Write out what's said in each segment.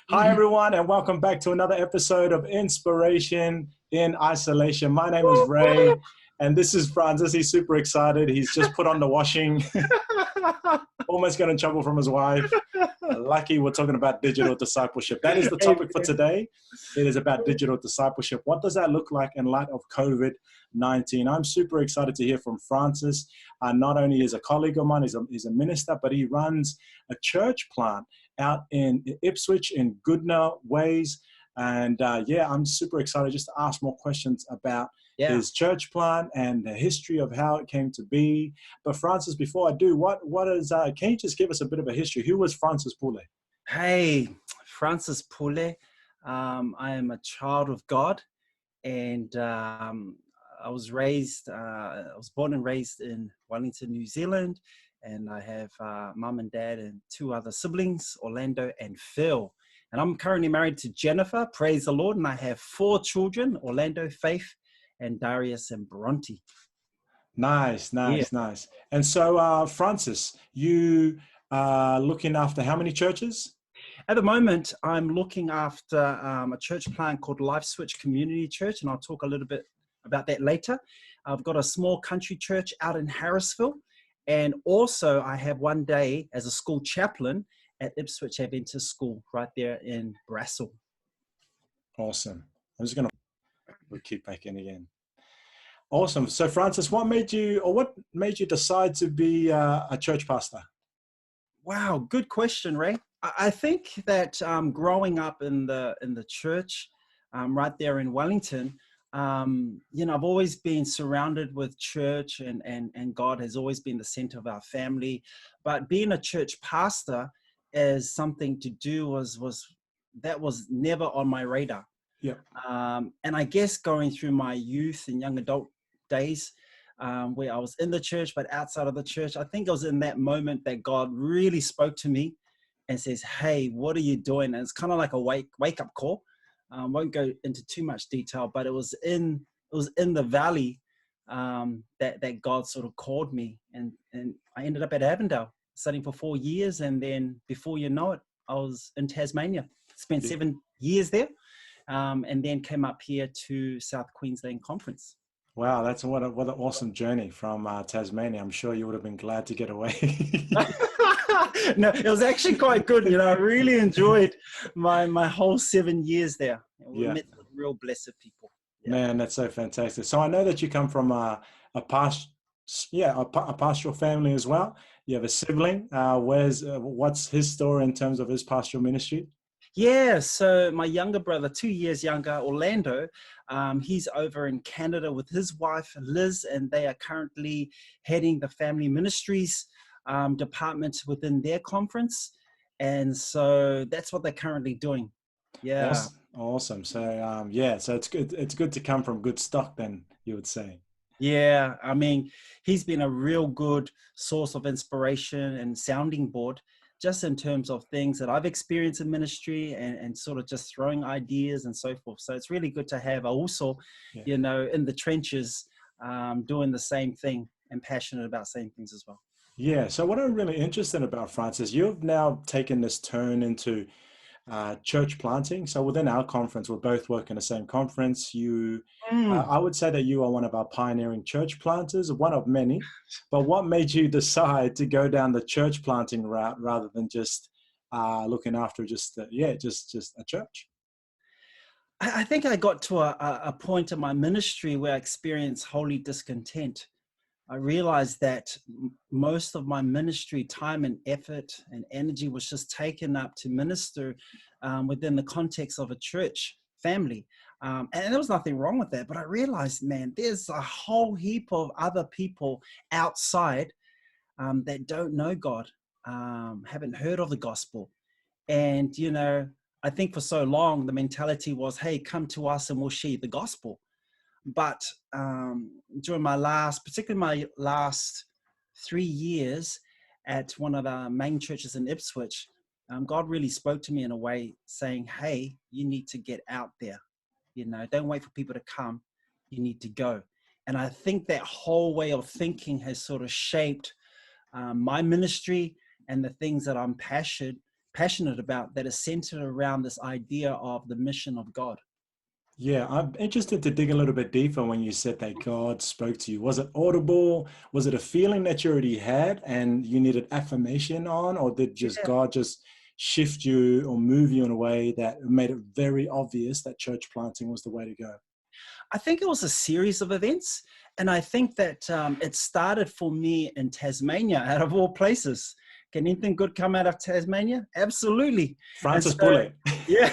Hi, everyone, and welcome back to another episode of Inspiration in Isolation. My name is Ray, and this is Francis. He's super excited. He's just put on the washing, almost got in trouble from his wife. Lucky we're talking about digital discipleship. That is the topic for today. It is about digital discipleship. What does that look like in light of COVID-19? I'm super excited to hear from Francis. Not only is a colleague of mine, he's a minister, but he runs a church plant out in Ipswich in Goodna Ways. And I'm super excited just to ask more questions about his church plant and the history of how it came to be. But Francis, before I do, can you just give us a bit of a history? Who was Francis Pule? Hey, Francis Pule. I am a child of God, and I was born and raised in Wellington, New Zealand, and I have mum and dad and two other siblings, Orlando and Phil. And I'm currently married to Jennifer, praise the Lord, and I have 4 children, Orlando, Faith, and Darius and Bronte. Nice. And so, Francis, you are looking after how many churches? At the moment, I'm looking after a church plant called Lifeswitch Community Church, and I'll talk a little bit about that later. I've got a small country church out in Harrisville, and also I have one day as a school chaplain at Ipswich Adventist School right there in Brassel. Awesome. I'm just going to keep back in again. Awesome. So, Francis, what made you decide to be a church pastor? Wow, good question, Ray. I think that growing up in the church right there in Wellington, I've always been surrounded with church, and God has always been the center of our family. But being a church pastor as something to do was never on my radar. Yeah. And I guess going through my youth and young adult days, where I was in the church but outside of the church, I think it was in that moment that God really spoke to me and says, "Hey, what are you doing?" And it's kind of like a wake up call. Won't go into too much detail, but it was in the valley that God sort of called me, and I ended up at Avondale studying for 4 years, and then before you know it, I was in Tasmania. Spent 7 years there, and then came up here to South Queensland Conference. Wow, that's what an awesome journey from Tasmania. I'm sure you would have been glad to get away. No, it was actually quite good. I really enjoyed my whole 7 years there. We met with real blessed people. Yeah. Man, that's so fantastic. So I know that you come from a pastoral family as well. You have a sibling. What's his story in terms of his pastoral ministry? Yeah, so my younger brother, 2 years younger, Orlando, he's over in Canada with his wife, Liz, and they are currently heading the family ministries department within their conference. And so that's what they're currently doing. Yeah. Awesome. So, so it's good. It's good to come from good stock then, you would say. Yeah, I mean, he's been a real good source of inspiration and sounding board, just in terms of things that I've experienced in ministry and sort of just throwing ideas and so forth. So it's really good to have also, in the trenches, doing the same thing and passionate about same things as well. Yeah. So what I'm really interested about, Francis, you've now taken this turn into church planting. So within our conference, we both work in the same conference. I would say that you are one of our pioneering church planters, one of many. But what made you decide to go down the church planting route rather than just looking after just a church? I think I got to a point in my ministry where I experienced holy discontent. I realized that most of my ministry time and effort and energy was just taken up to minister within the context of a church family. And there was nothing wrong with that. But I realized, man, there's a whole heap of other people outside that don't know God, haven't heard of the gospel. And, I think for so long, the mentality was, hey, come to us and we'll share you the gospel. But during particularly my last 3 years at one of our main churches in Ipswich, God really spoke to me in a way saying, hey, you need to get out there. Don't wait for people to come. You need to go. And I think that whole way of thinking has sort of shaped my ministry and the things that I'm passionate passionate about that is centered around this idea of the mission of God. Yeah, I'm interested to dig a little bit deeper when you said that God spoke to you. Was it audible? Was it a feeling that you already had and you needed affirmation on, or did just Yeah. God just shift you or move you in a way that made it very obvious that church planting was the way to go? I think it was a series of events. And I think that it started for me in Tasmania, out of all places. Can anything good come out of Tasmania? Absolutely. And Francis so, Pule. yeah.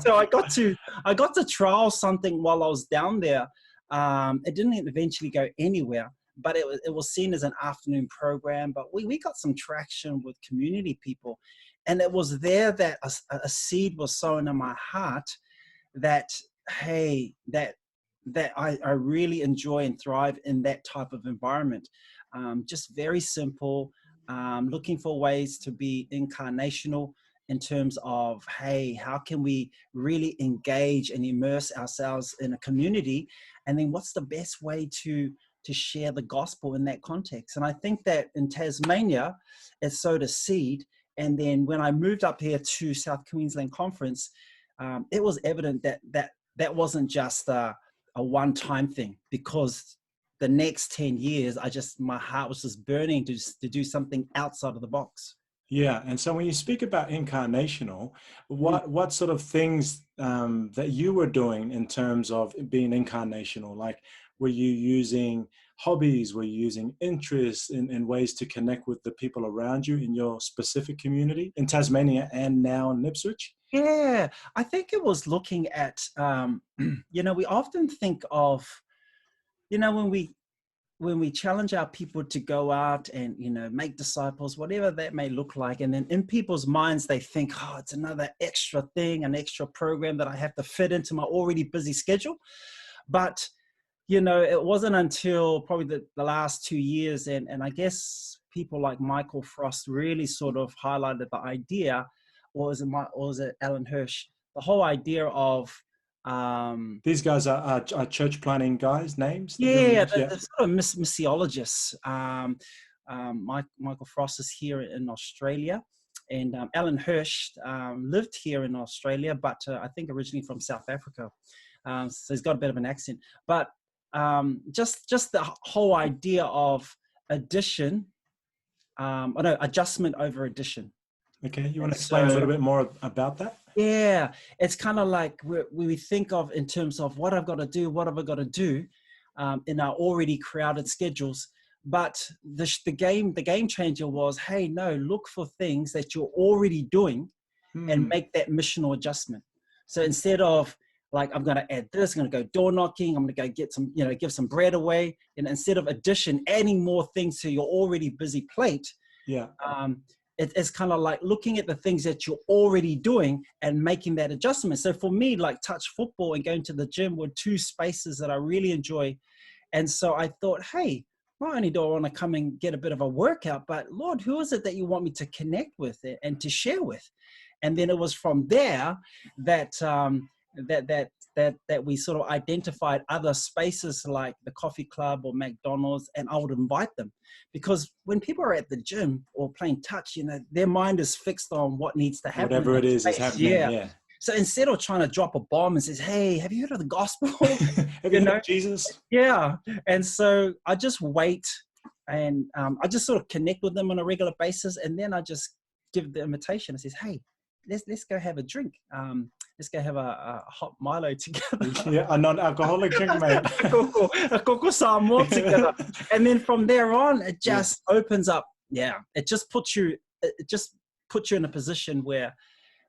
So I got to trial something while I was down there. It didn't eventually go anywhere, but it was seen as an afternoon program. But we got some traction with community people. And it was there that a seed was sown in my heart that, hey, that I really enjoy and thrive in that type of environment. Just very simple, looking for ways to be incarnational in terms of, hey, how can we really engage and immerse ourselves in a community? And then what's the best way to share the gospel in that context? And I think that in Tasmania, it sowed a seed. And then when I moved up here to South Queensland Conference, it was evident that wasn't just a one-time thing, because the next 10 years, my heart was just burning to do something outside of the box. Yeah, and so when you speak about incarnational, what sort of things that you were doing in terms of being incarnational? Like, were you using hobbies? Were you using interests in ways to connect with the people around you in your specific community in Tasmania and now in Ipswich? Yeah, I think it was looking at, we often think of, when we challenge our people to go out and, make disciples, whatever that may look like. And then in people's minds, they think, oh, it's another extra thing, an extra program that I have to fit into my already busy schedule. But, it wasn't until probably the last 2 years. And I guess people like Michael Frost really sort of highlighted the idea, or was it Alan Hirsch, the whole idea of, These guys are church planting guys' names that you want to yeah, use? Yeah. the sort of missiologists. Michael Frost is here in Australia, and Alan Hirsch lived here in Australia, but I think originally from South Africa. So he's got a bit of an accent. But just the whole idea of addition, adjustment over addition. Okay, you want to explain a little bit more about that? Yeah, it's kind of like we think of in terms of what I've got to do, what have I got to do in our already crowded schedules. But the game changer was, hey, no, look for things that you're already doing and make that missional adjustment. So instead of like, I'm going to add this, I'm going to go door knocking, I'm going to go get some, give some bread away. And instead of addition, adding more things to your already busy plate. Yeah. It's kind of like looking at the things that you're already doing and making that adjustment. So for me, like touch football and going to the gym were two spaces that I really enjoy. And so I thought, hey, not only do I want to come and get a bit of a workout, but Lord, who is it that you want me to connect with and to share with? And then it was from there that that we sort of identified other spaces like the coffee club or McDonald's, and I would invite them, because when people are at the gym or playing touch, their mind is fixed on what needs to happen. Whatever it is happening. Yeah. So instead of trying to drop a bomb and says, hey, have you heard of the gospel? Have you heard of Jesus? Yeah. And so I just wait, and I just sort of connect with them on a regular basis. And then I just give the invitation and says, hey, let's go have a drink. Let's go have a hot Milo together. Yeah, a non-alcoholic drink, mate. a coco Samoa together. And then from there on, it just opens up. Yeah, it just puts you in a position where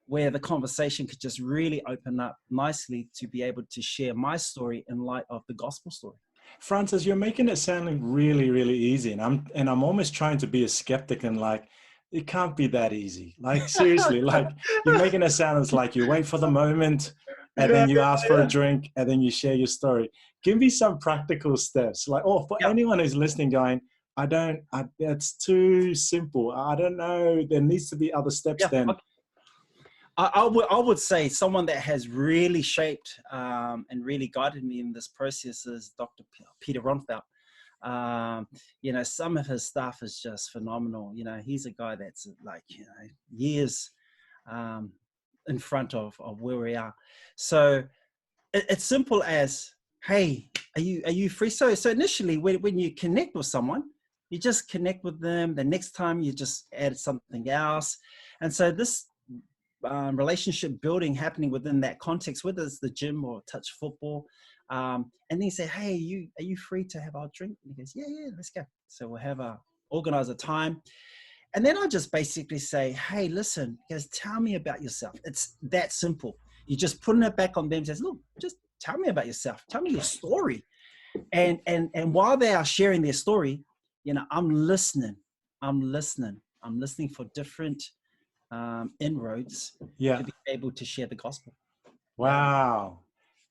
the conversation could just really open up nicely to be able to share my story in light of the gospel story. Francis, you're making it sound really, really easy, and I'm almost trying to be a skeptic and like, it can't be that easy. Like, seriously, like you're making it sound as like you wait for the moment and then you ask for a drink and then you share your story. Give me some practical steps. Like, for anyone who's listening going, that's too simple. I don't know. There needs to be other steps then. I would say someone that has really shaped and really guided me in this process is Dr. Peter Ronfeld. You know, some of his stuff is just phenomenal. You know, he's a guy that's like, you know, years in front of where we are. So it's simple as, hey, are you free? So initially when you connect with someone, you just connect with them. The next time you just add something else. And so this relationship building happening within that context, whether it's the gym or touch football. And then you say, hey, are you free to have our drink? And he goes, yeah, let's go. So we'll organize a time. And then I just basically say, hey, listen, guys, tell me about yourself. It's that simple. You're just putting it back on them and says, look, just tell me about yourself. Tell me your story. And while they are sharing their story, you know, I'm listening for different inroads to be able to share the gospel. Wow.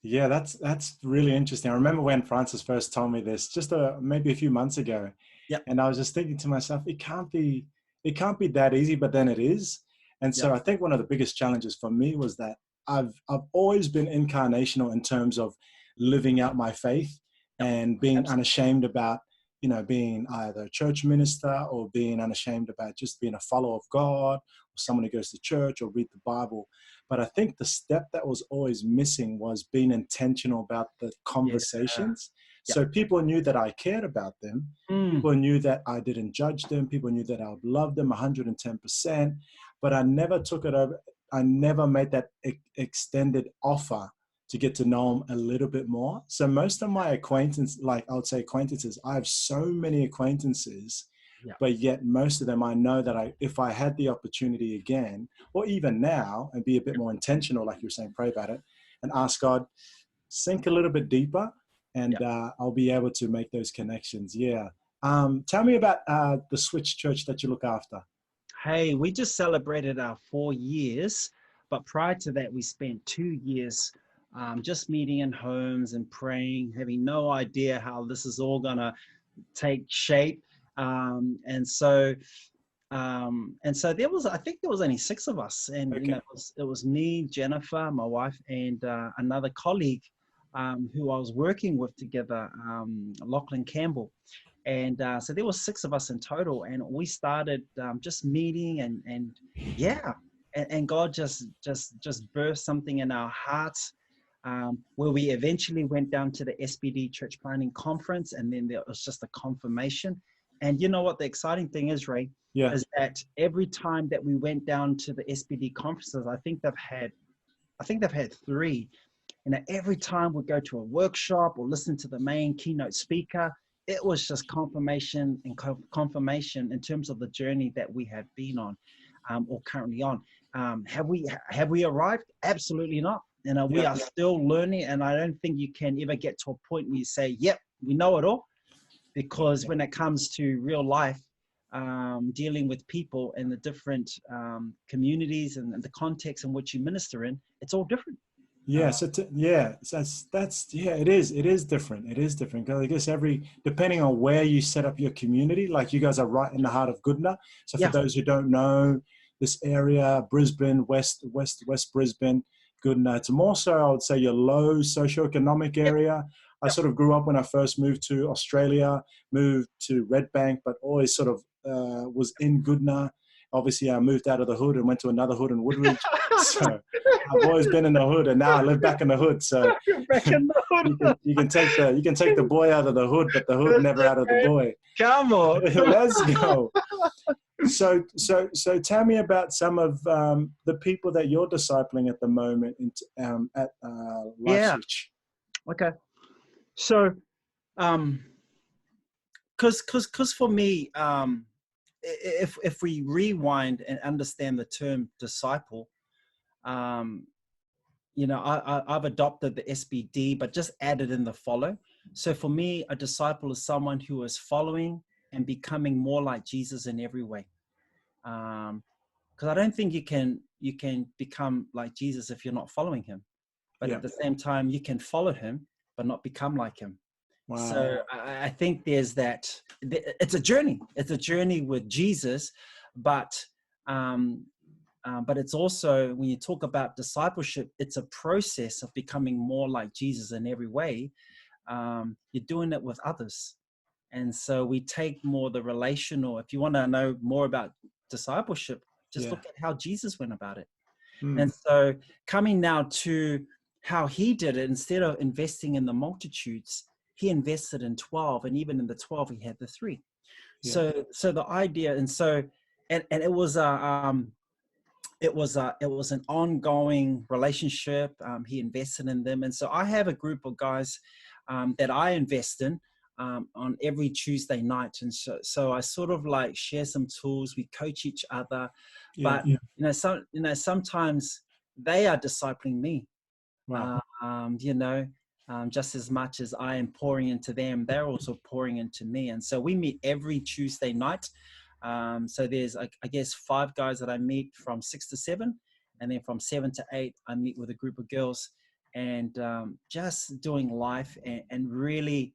Yeah, that's really interesting. I remember when Francis first told me this, just maybe a few months ago. Yep. And I was just thinking to myself, it can't be that easy, but then it is. And so I think one of the biggest challenges for me was that I've always been incarnational in terms of living out my faith and being unashamed about, you know, being either a church minister or being unashamed about just being a follower of God or someone who goes to church or read the Bible. But I think the step that was always missing was being intentional about the conversations. So people knew that I cared about them. People knew that I didn't judge them. People knew that I would love them 110%. But I never took it over. I never made that extended offer to get to know them a little bit more. So most of my acquaintances, like I would say acquaintances, I have so many acquaintances, but yet most of them I know that if I had the opportunity again, or even now, and be a bit more intentional, like you were saying, pray about it, and ask God, sink a little bit deeper, and I'll be able to make those connections. Yeah. Tell me about the Switch Church that you look after. Hey, we just celebrated our 4 years, but prior to that, we spent 2 years just meeting in homes and praying, having no idea how this is all gonna take shape. And so there was, I think there was only 6 of us, and you know, it was me, Jennifer, my wife, and another colleague who I was working with together, Lachlan Campbell. And so there were 6 of us in total, and we started just meeting and God just burst something in our hearts, where we eventually went down to the SBD Church Planting Conference, and then there was just a confirmation. And you know what the exciting thing is, Ray, is that every time that we went down to the SBD conferences, I think they've had 3. And every time we go to a workshop or listen to the main keynote speaker, it was just confirmation and confirmation in terms of the journey that we have been on, or currently on. Have we arrived? Absolutely not. You know, we are still learning, and I don't think you can ever get to a point where you say, yep, we know it all, because when it comes to real life, dealing with people in the different communities and the context in which you minister in, it's all different. It is different. It is different, because I guess depending on where you set up your community, like you guys are right in the heart of Goodna. So for those who don't know this area, Brisbane, West Brisbane, Goodna, it's more so, I would say, your low socioeconomic area. I sort of grew up when I first moved to Australia, moved to Red Bank, but always sort of was in Goodna. Obviously, I moved out of the hood and went to another hood in Woodridge. So I've always been in the hood, and now I live back in the hood. So back in the hood. you can take the boy out of the hood, but the hood never out of the boy. Come on, let's go. So tell me about some of the people that you're discipling at the moment at Lifeswitch. Okay. So, because for me, if we rewind and understand the term disciple, you know, I've adopted the SBD, but just added in the follow. So for me, a disciple is someone who is following and becoming more like Jesus in every way. Because I don't think you can become like Jesus if you're not following him. But at the same time, you can follow him, but not become like him. Wow. So I think there's that. It's a journey. It's a journey with Jesus, but it's also, when you talk about discipleship, it's a process of becoming more like Jesus in every way. You're doing it with others, And so we take more the relational. If you want to know more about discipleship, just Yeah. look at how Jesus went about it. Mm. And so coming now to how he did it, instead of investing in the multitudes, he invested in 12, and even in the 12, he had the 3. Yeah. So the idea, and it was it was an ongoing relationship. He invested in them, and so I have a group of guys that I invest in on every Tuesday night, and so I sort of like share some tools. We coach each other, Yeah. but sometimes they are discipling me. Wow. Just as much as I am pouring into them, they're also pouring into me. And so we meet every Tuesday night. So there's, I guess, 5 guys that I meet from 6 to 7. And then from 7 to 8, I meet with a group of girls, and just doing life and really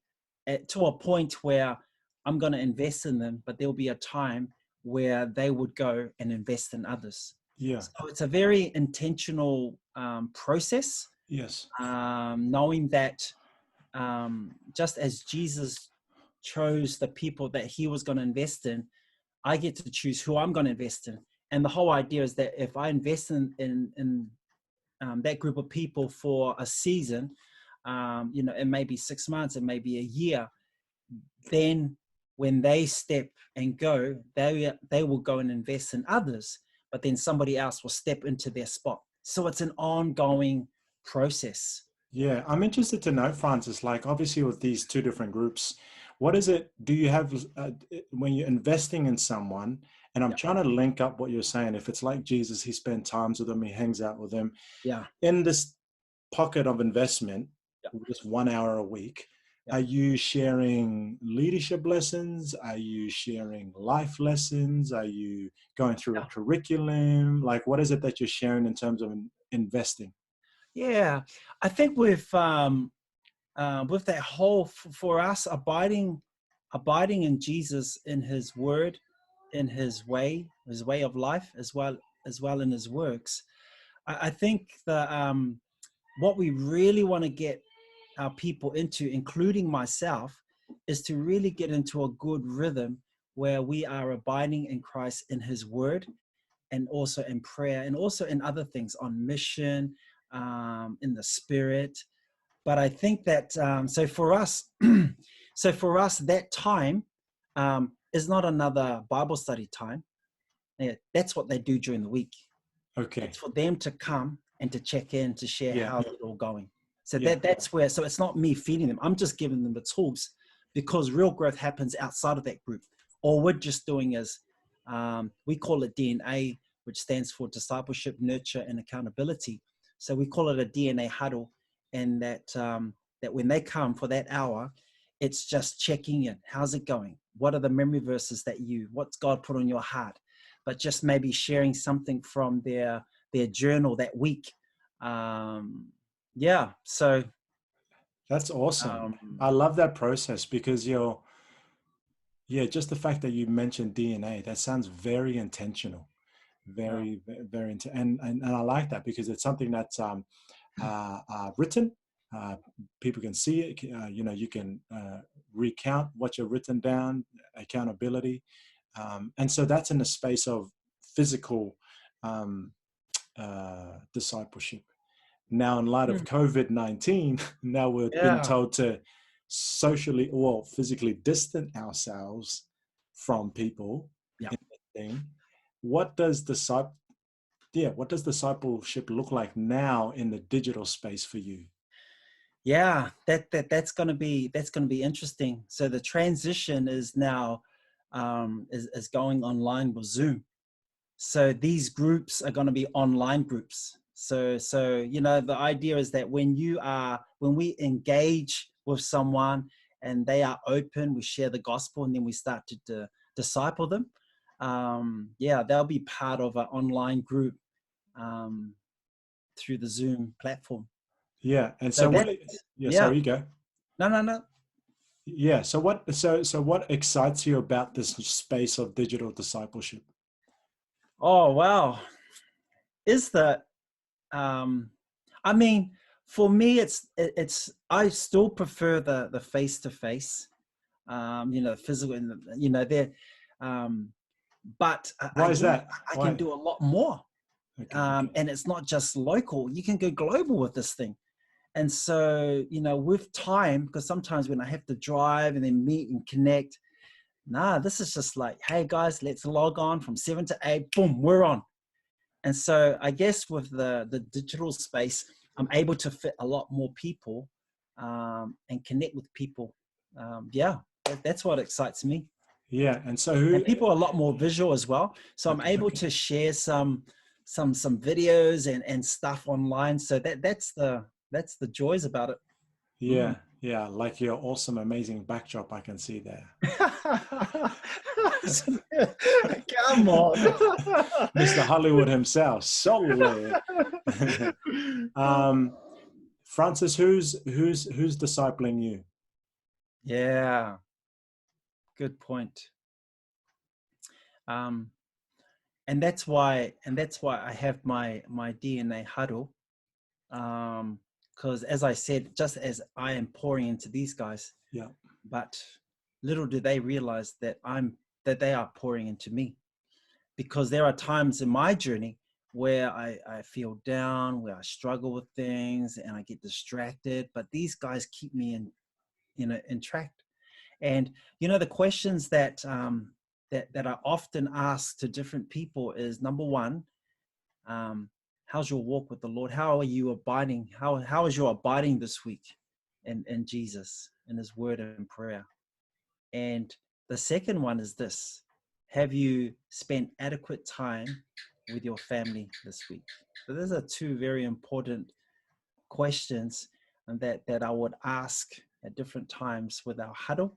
to a point where I'm going to invest in them, but there'll be a time where they would go and invest in others. Yeah. So it's a very intentional process. Yes. Knowing that just as Jesus chose the people that he was going to invest in, I get to choose who I'm going to invest in. And the whole idea is that if I invest in that group of people for a season, it may be 6 months, it may be a year, then when they step and go, they will go and invest in others, but then somebody else will step into their spot. So it's an ongoing process. Yeah, I'm interested to know, Francis, like obviously with these 2 different groups, what is it, do you have, when you're investing in someone, and I'm Yeah, trying to link up what you're saying, if it's like Jesus, he spent times with them, he hangs out with them, yeah, in this pocket of investment, yeah, just 1 hour a week, yeah, are you sharing leadership lessons? Are you sharing life lessons? Are you going through a yeah. curriculum? Like, what is it that you're sharing in terms of investing? Yeah, I think with that whole for us abiding in Jesus, in His Word, in His way of life, as well in His works. I think the what we really want to get our people into, including myself, is to really get into a good rhythm where we are abiding in Christ, in His Word, and also in prayer, and also in other things, on mission, in the Spirit. But I think that so for us, that time is not another Bible study time. Yeah, that's what they do during the week. Okay. It's for them to come and to check in, to share Yeah. how it's all going. So Yeah. that's where. So it's not me feeding them. I'm just giving them the tools, because real growth happens outside of that group. All we're just doing is we call it DNA, which stands for discipleship, nurture, and accountability. So we call it a DNA huddle, and that when they come for that hour, it's just checking in. How's it going? What are the memory verses what's God put on your heart? But just maybe sharing something from their journal that week. Yeah. So That's awesome. um, I love that process because yeah, just the fact that you mentioned DNA, that sounds very intentional, yeah, very, and I like that because it's something that's written. Uh, People can see it. You can recount what you've written down, accountability. And so that's in the space of physical um, discipleship. Now, in light of COVID-19, now we've been yeah, told to socially or physically distant ourselves from people yeah, in the thing. What does what does discipleship look like now in the digital space for you? yeah. That's gonna be interesting. So the transition is now is going online with Zoom. So these groups are going to be online groups. So the idea is that when we engage with someone and they are open, we share the gospel, and then we start to disciple them. They'll be part of an online group um, through the Zoom platform. Yeah, and So so that, yeah, yeah, sorry, you go. no, no, no. Yeah, so what excites you about this space of digital discipleship? Oh wow, is that um, I mean, for me, it's I still prefer the face to face. physical, and they're, but Why is that? I can do a lot more. Okay. And it's not just local. You can go global with this thing. And so, with time, because sometimes when I have to drive and then meet and connect, this is just like, hey guys, let's log on from 7 to 8, boom, we're on. And so I guess with the digital space, I'm able to fit a lot more people and connect with people. That's what excites me. Yeah. And so and people are a lot more visual as well. So I'm able to share some videos and stuff online. So that's the joys about it. Yeah. Yeah. Like your awesome, amazing backdrop I can see there. Come on. Mr. Hollywood himself. Solid. Francis, who's discipling you? Yeah. Good point. And that's why I have my DNA huddle. Because as I said, just as I am pouring into these guys, but little do they realize that they are pouring into me. Because there are times in my journey where I feel down, where I struggle with things and I get distracted, but these guys keep me in track. And the questions that I often ask to different people is, number one, how's your walk with the Lord? How are you abiding? How is your abiding this week in Jesus, in his word and prayer? And the second one is this: have you spent adequate time with your family this week? So those are two very important questions that I would ask at different times with our huddle,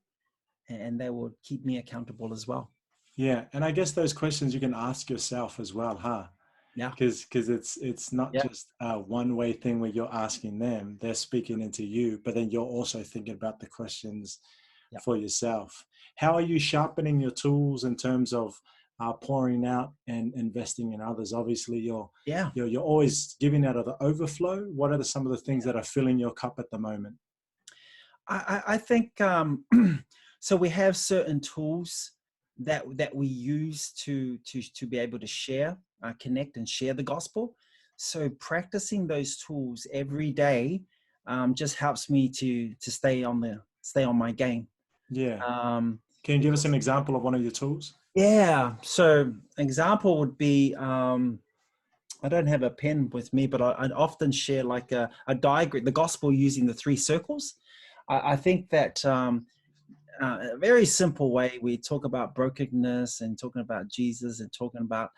and they will keep me accountable as well. Yeah. And I guess those questions you can ask yourself as well, huh? Yeah. Because it's not just a one-way thing where you're asking them, they're speaking into you, but then you're also thinking about the questions for yourself. How are you sharpening your tools in terms of pouring out and investing in others? Obviously, you're always giving out of the overflow. What are some of the things that are filling your cup at the moment? I think so. We have certain tools that we use to be able to share, connect, and share the gospel. So practicing those tools every day just helps me to stay on my game. Yeah. Can you give us an example of one of your tools? Yeah. So example would be, I don't have a pen with me, but I often share like a diagram, the gospel using the 3 circles. I think that a very simple way, we talk about brokenness and talking about Jesus and talking about,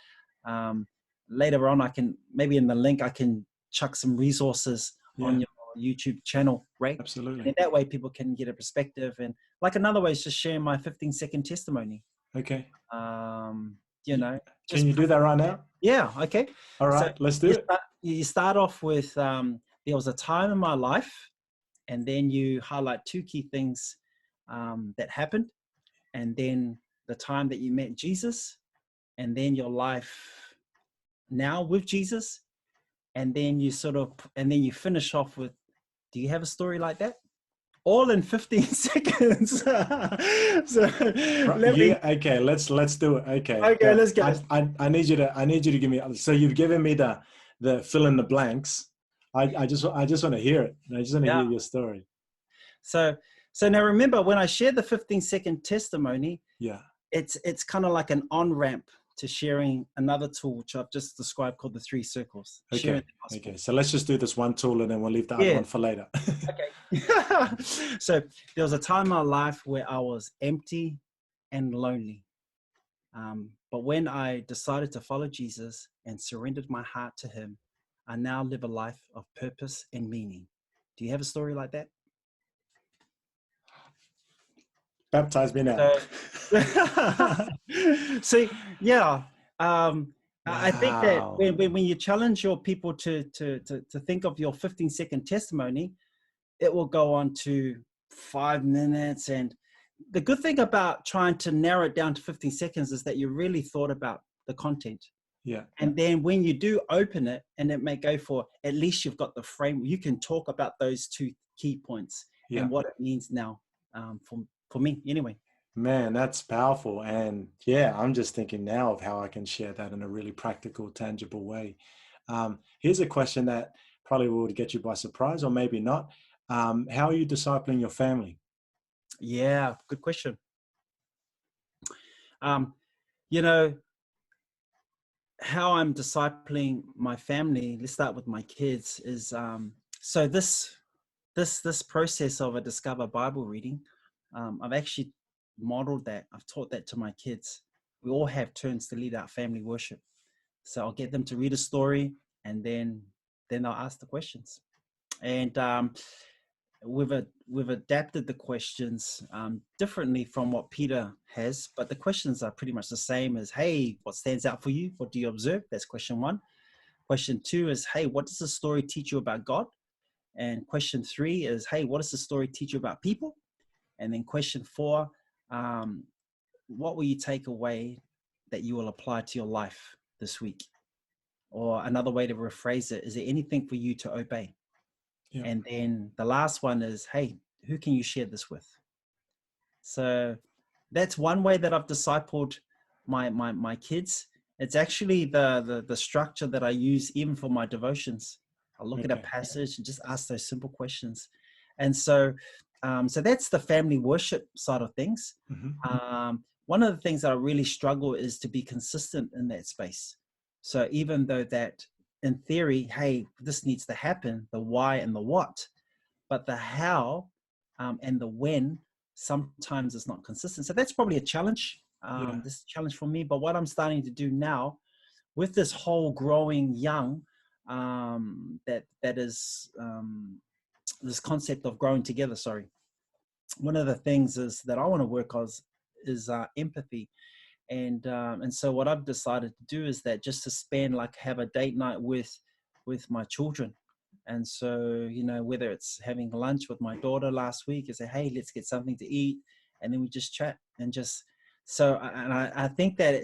later on, I can, maybe in the link, I can chuck some resources on your YouTube channel, right? Absolutely. And that way people can get a perspective. And like another way is just sharing my 15-second testimony. Okay. Can you do that right now? Yeah. Okay. All right, let's do it. You start off with, there was a time in my life, and then you highlight 2 key things that happened, and then the time that you met Jesus, and then your life now with Jesus, and then you finish off with, do you have a story like that? All in 15 seconds. So okay, let's do it. Okay, let's go. I need you to give me. So you've given me the fill in the blanks. I just want to hear it. I just want to hear your story. So now remember, when I shared the 15-second testimony, it's kind of like an on-ramp to sharing another tool, which I've just described, called the 3 circles. Okay. So let's just do this one tool and then we'll leave the other one for later. Okay. So there was a time in my life where I was empty and lonely. But when I decided to follow Jesus and surrendered my heart to him, I now live a life of purpose and meaning. Do you have a story like that? Baptize me now. See, I think that when you challenge your people to think of your 15-second testimony, it will go on to 5 minutes. And the good thing about trying to narrow it down to 15 seconds is that you really thought about the content. Yeah. And then when you do open it, and it may go for, at least you've got the frame, you can talk about those 2 key points and what it means now for me anyway. Man, that's powerful. And yeah, I'm just thinking now of how I can share that in a really practical, tangible way. Here's a question that probably would get you by surprise, or maybe not. How are you discipling your family? Yeah, good question. Um, you know, how I'm discipling my family, let's start with my kids, is so this process of a Discover Bible reading, I've actually modeled that. I've taught that to my kids. We all have turns to lead our family worship. So I'll get them to read a story, and then I'll ask the questions. And we've adapted the questions differently from what Peter has, but the questions are pretty much the same as, hey, what stands out for you? What do you observe? That's question 1. Question 2 is, hey, what does the story teach you about God? And question 3 is, hey, what does the story teach you about people? And then question 4, what will you take away that you will apply to your life this week? Or another way to rephrase it, is there anything for you to obey? Yeah. And then the last one is, hey, who can you share this with? So that's one way that I've discipled my kids. It's actually the structure that I use even for my devotions. I look at a passage and just ask those simple questions. And so so that's the family worship side of things. One of the things that I really struggle is to be consistent in that space. So even though that in theory, hey, this needs to happen, the why and the what, but the how and the when sometimes it's not consistent. So that's probably a challenge. This is a challenge for me. But what I'm starting to do now with this whole growing young, that is this concept of growing together. Sorry, one of the things is that I want to work on is empathy. And so what I've decided to do is that just to spend, like, have a date night with my children. And so, whether it's having lunch with my daughter last week, I say, hey, let's get something to eat. And then we just chat and just, so, and I think that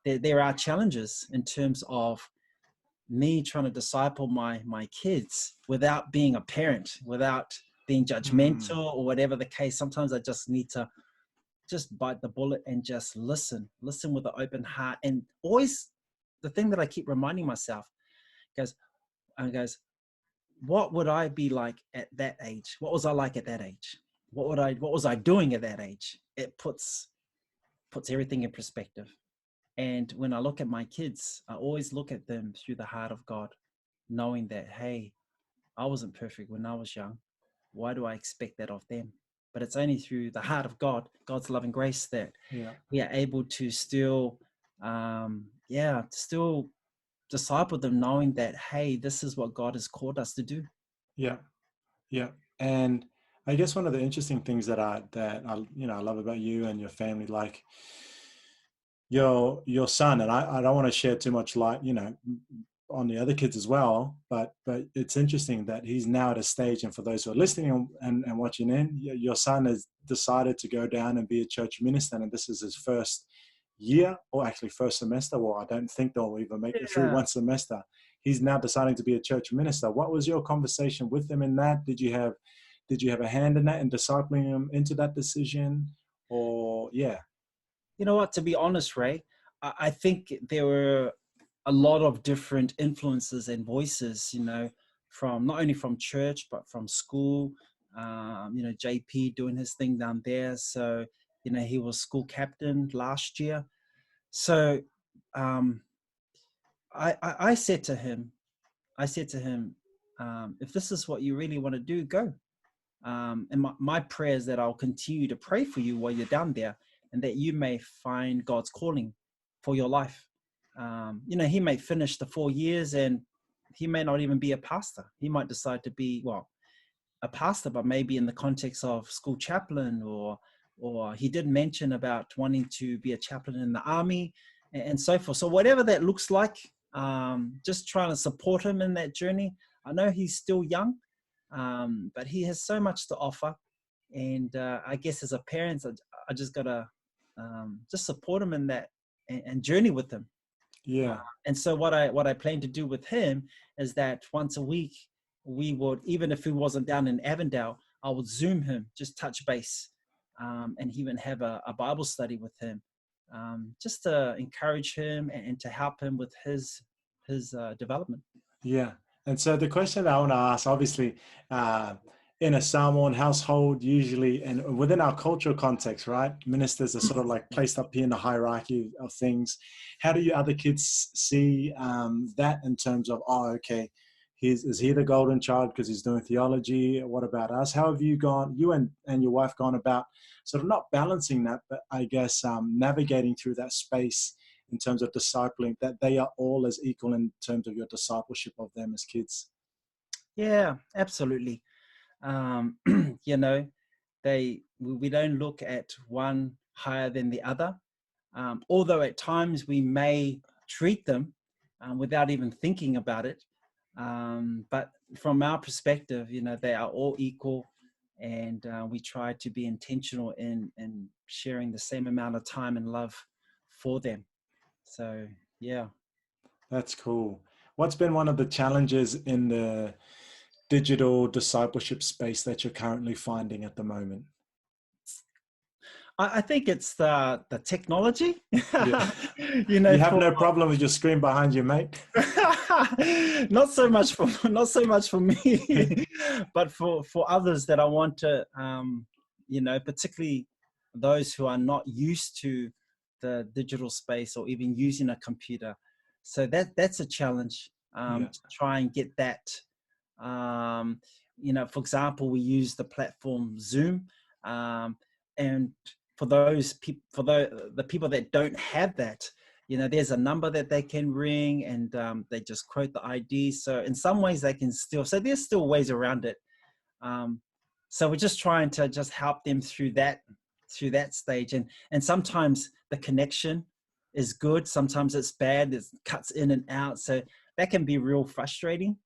there are challenges in terms of me trying to disciple my kids without being a parent, without being judgmental or whatever the case. Sometimes I just need to just bite the bullet and just listen with an open heart. And always the thing that I keep reminding myself goes, what would I be like at that age? What was I like at that age? What was I doing at that age? It puts everything in perspective. And when I look at my kids, I always look at them through the heart of God, knowing that, hey, I wasn't perfect when I was young. Why do I expect that of them? But it's only through the heart of God, God's love and grace, that we are able to still, still disciple them, knowing that, hey, this is what God has called us to do. Yeah. And I guess one of the interesting things that I love about you and your family, like your son, and I don't want to share too much light, on the other kids as well, but it's interesting that he's now at a stage, and for those who are listening and watching in, your son has decided to go down and be a church minister, and this is his first year, or actually first semester. Well, I don't think they'll even make it through one semester. He's now deciding to be a church minister. What was your conversation with him in that? Did you have a hand in that, in discipling him into that decision? Or You know what, to be honest, Ray, I think there were a lot of different influences and voices, from not only from church, but from school. JP doing his thing down there. So, he was school captain last year. So I said to him, if this is what you really want to do, go. And my prayer is that I'll continue to pray for you while you're down there, and that you may find God's calling for your life. He may finish the 4 years and he may not even be a pastor. He might decide to be, a pastor, but maybe in the context of school chaplain, or he did mention about wanting to be a chaplain in the army and so forth. So whatever that looks like, just trying to support him in that journey. I know he's still young, but he has so much to offer. And I guess as a parent, I just got to just support him in that and journey with him. And so what I plan to do with him is that once a week, we would, even if he wasn't down in Avondale, I would Zoom him, just touch base, and even have a Bible study with him, just to encourage him and to help him with his development. Yeah. And so the question I want to ask, obviously, in a Samoan household, usually, and within our cultural context, right, ministers are sort of like placed up here in the hierarchy of things. How do you other kids see that in terms of, oh, okay, is he the golden child because he's doing theology? What about us? How have you gone, you and your wife gone about sort of not balancing that, but I guess navigating through that space in terms of discipling, that they are all as equal in terms of your discipleship of them as kids? Yeah, absolutely. You know, we don't look at one higher than the other, although at times we may treat them without even thinking about it. But from our perspective, you know, they are all equal, and we try to be intentional in sharing the same amount of time and love for them. So, yeah. That's cool. What's been one of the challenges in the digital discipleship space that you're currently finding at the moment? I think it's the technology. Yeah. You know, You have no problem with your screen behind you, mate? not so much for me, but for others that I want to, you know, particularly those who are not used to the digital space or even using a computer. So that's a challenge, Yeah. to try and get that. You know, for example, we use the platform Zoom, and for those people, for the people that don't have that, you know, there's a number that they can ring, and they just quote the ID. So in some ways they can still, so there's still ways around it. So we're just trying to just help them through that stage. And sometimes the connection is good, sometimes it's bad, it cuts in and out. So that can be real frustrating.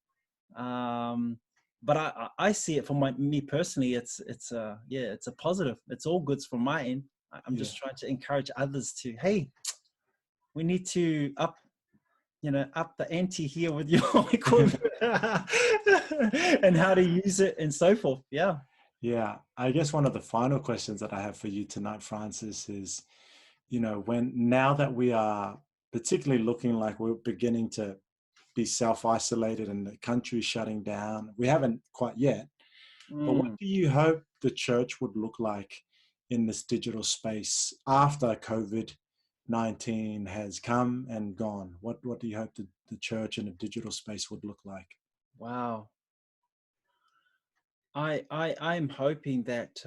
But I see it from me personally. It's a positive. It's all goods from my end. I'm just trying to encourage others to, hey, we need to up the ante here with your equipment and how to use it and so forth. Yeah. Yeah. I guess one of the final questions that I have for you tonight, Francis, is, you know, now that we are particularly looking like we're beginning to be self-isolated and the country shutting down, we haven't quite yet, but what do you hope the church would look like in this digital space after COVID-19 has come and gone? What do you hope the church in the digital space would look like? Wow. I'm hoping that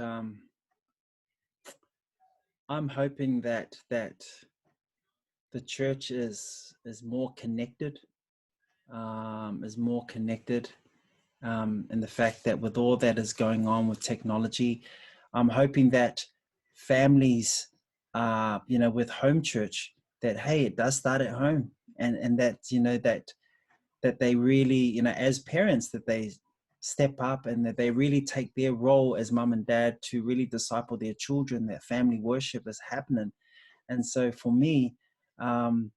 the church is more connected, and the fact that with all that is going on with technology, I'm hoping that families, you know, with home church, that, hey, it does start at home, and that, you know, that they really, you know, as parents, that they step up and that they really take their role as mum and dad to really disciple their children, that family worship is happening. And so for me, what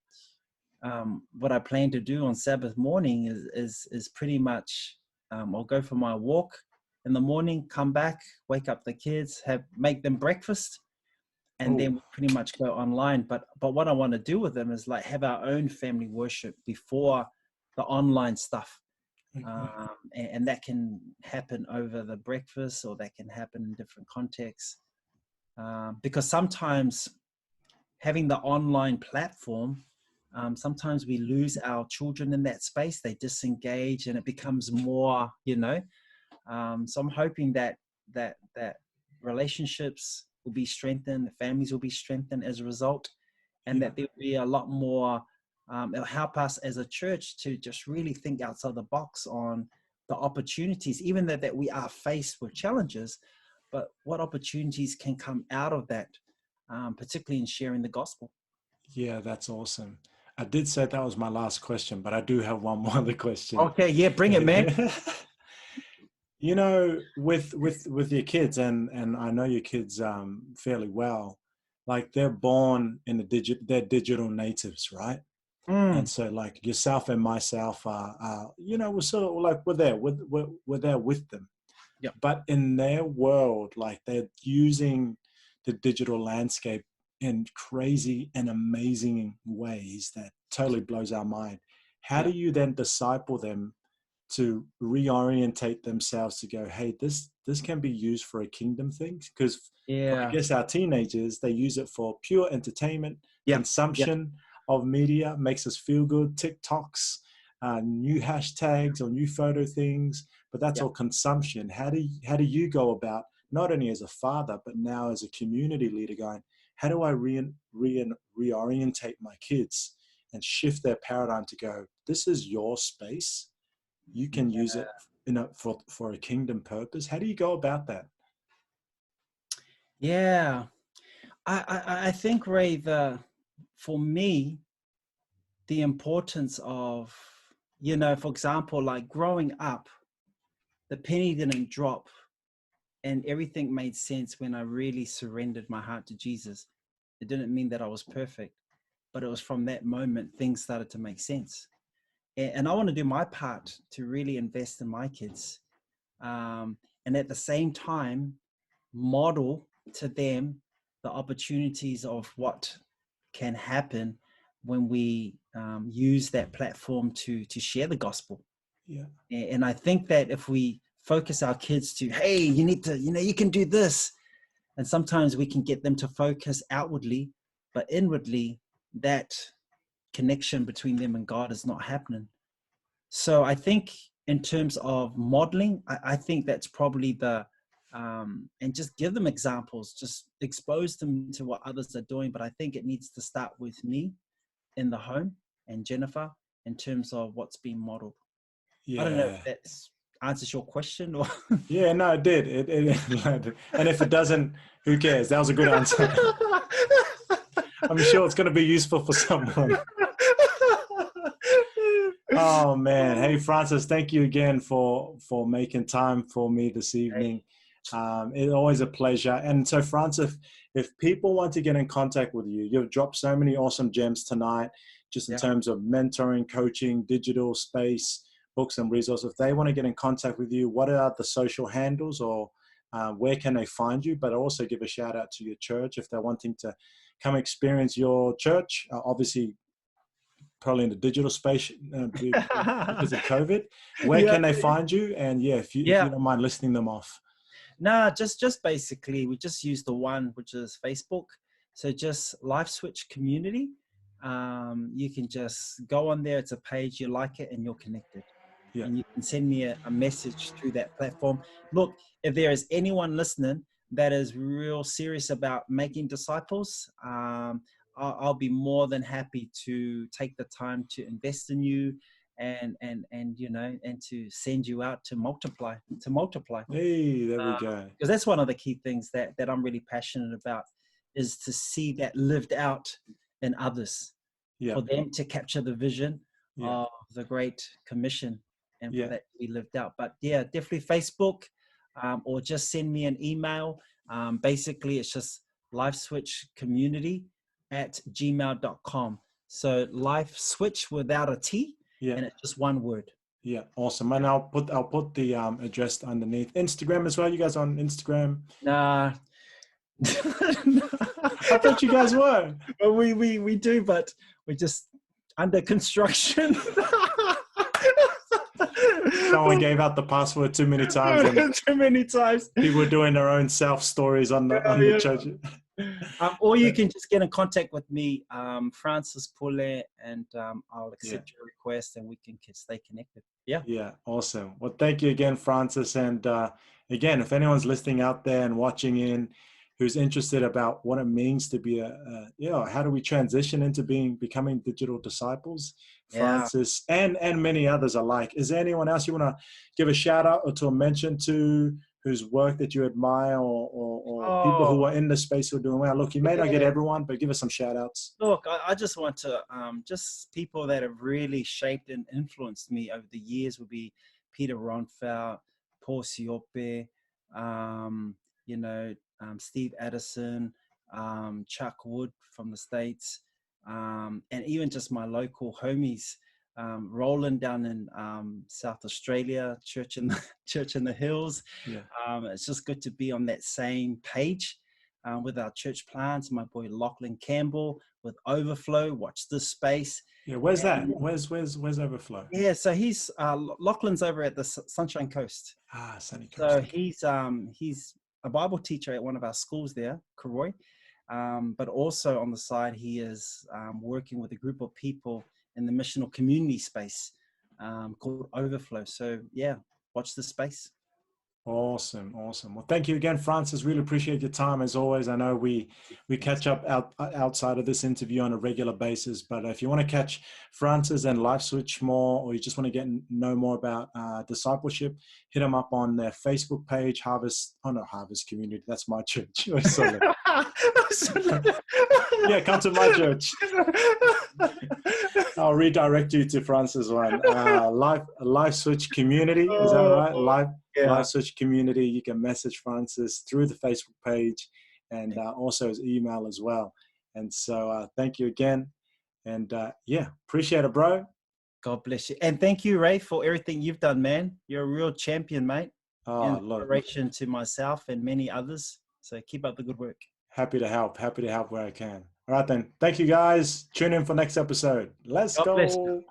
I plan to do on Sabbath morning is pretty much, I'll go for my walk in the morning, come back, wake up the kids, make them breakfast, and then we pretty much go online. But what I want to do with them is like have our own family worship before the online stuff. And that can happen over the breakfast, or that can happen in different contexts. Because sometimes having the online platform, sometimes we lose our children in that space. They disengage and it becomes more, you know. So I'm hoping that relationships will be strengthened, the families will be strengthened as a result, and that there'll be a lot more, it'll help us as a church to just really think outside the box on the opportunities, even though that we are faced with challenges, but what opportunities can come out of that, particularly in sharing the gospel. Yeah, that's awesome. I did say that was my last question, but I do have one more other question. Okay, yeah, bring it, man. You know, with your kids, and I know your kids fairly well, like they're born in they're digital natives, right? And so like yourself and myself are you know, we're sort of like we're there with them. Yeah. But in their world, like they're using the digital landscape in crazy and amazing ways that totally blows our mind. How do you then disciple them to reorientate themselves to go, hey, this can be used for a kingdom thing? Because I guess our teenagers, they use it for pure entertainment, consumption of media, makes us feel good, TikToks, new hashtags or new photo things, but that's all consumption. How do you go about, not only as a father, but now as a community leader, going, how do I reorientate my kids and shift their paradigm to go, this is your space. You can use it for a kingdom purpose. How do you go about that? Yeah. I think, Ray, for me, the importance of, for example, like growing up, the penny didn't drop and everything made sense when I really surrendered my heart to Jesus. It didn't mean that I was perfect, but it was from that moment things started to make sense. And I want to do my part to really invest in my kids. And at the same time, model to them the opportunities of what can happen when we use that platform to share the gospel. Yeah. And I think that if we focus our kids to, hey, you need to, you can do this. And sometimes we can get them to focus outwardly, but inwardly, that connection between them and God is not happening. So I think in terms of modeling, I think that's probably and just give them examples, just expose them to what others are doing. But I think it needs to start with me in the home and Jennifer in terms of what's being modeled. Yeah. I don't know if that answers your question or. Yeah, no, it did. And if it doesn't, who cares? That was a good answer. I'm sure it's going to be useful for someone. Oh man. Hey, Francis, thank you again for making time for me this evening. It's always a pleasure. And so, Francis, if people want to get in contact with you, you've dropped so many awesome gems tonight, just in terms of mentoring, coaching, digital space, books and resources. If they want to get in contact with you, what are the social handles, or where can they find you? But also give a shout out to your church if they're wanting to come experience your church. Obviously, probably in the digital space because of COVID. Where can they find you? And if you don't mind listing them off. No, just basically, we just use the one, which is Facebook. So just Lifeswitch Community. You can just go on there. It's a page, you like it, and you're connected. Yeah. And you can send me a message through that platform. Look, if there is anyone listening that is real serious about making disciples, I'll be more than happy to take the time to invest in you and to send you out to multiply. Hey, there we go. Because that's one of the key things that I'm really passionate about, is to see that lived out in others, for them to capture the vision of the Great Commission and for that to be lived out. But definitely Facebook, or just send me an email. Basically, it's just lifeswitchcommunity@gmail.com. So Lifeswitch without a T, and it's just one word. Yeah, awesome. And I'll put the address underneath. Instagram as well. You guys on Instagram? Nah. I thought you guys were. Well, we do, but we're just under construction. Someone gave out the password too many times. Too many times. People were doing their own self stories on the church. Or you can just get in contact with me, Francis Pule, and I'll accept your request, and we can stay connected. Yeah, awesome. Well, thank you again, Francis. And again, if anyone's listening out there and watching in, who's interested about what it means to be how do we transition into becoming digital disciples, Francis and many others alike. Is there anyone else you want to give a shout out or to mention to, whose work that you admire, or people who are in the space who are doing well? Look, you may not get everyone, but give us some shout outs. Look, I just want to, just people that have really shaped and influenced me over the years would be Peter Ronfeld, Paul Siope, Steve Addison, Chuck Wood from the States, and even just my local homies, Roland down in South Australia, Church in the Hills. It's just good to be on that same page. with our church plants. My boy Lachlan Campbell with Overflow. Watch this space. Yeah, where's that? Where's Overflow? Yeah, so he's Lachlan's over at the Sunshine Coast. Ah, Sunny Coast. So Okay. he's a Bible teacher at one of our schools there, Karoi. But also on the side, he is working with a group of people in the missional community space called Overflow. So yeah, watch this space. Awesome. Well, thank you again, Francis. Really appreciate your time as always. I know we catch up outside of this interview on a regular basis, but if you want to catch Francis and Lifeswitch more, or you just want to know more about discipleship, hit them up on their Facebook page, Harvest Community. That's my church. Yeah, come to my church. I'll redirect you to Francis one. Lifeswitch Community, is that right? Lifeswitch Community. You can message Francis through the Facebook page and also his email as well. And so thank you again. And appreciate it, bro. God bless you. And thank you, Ray, for everything you've done, man. You're a real champion, mate. Inspiration to myself and many others. So keep up the good work. Happy to help where I can. All right, then. Thank you, guys. Tune in for next episode. Let's go.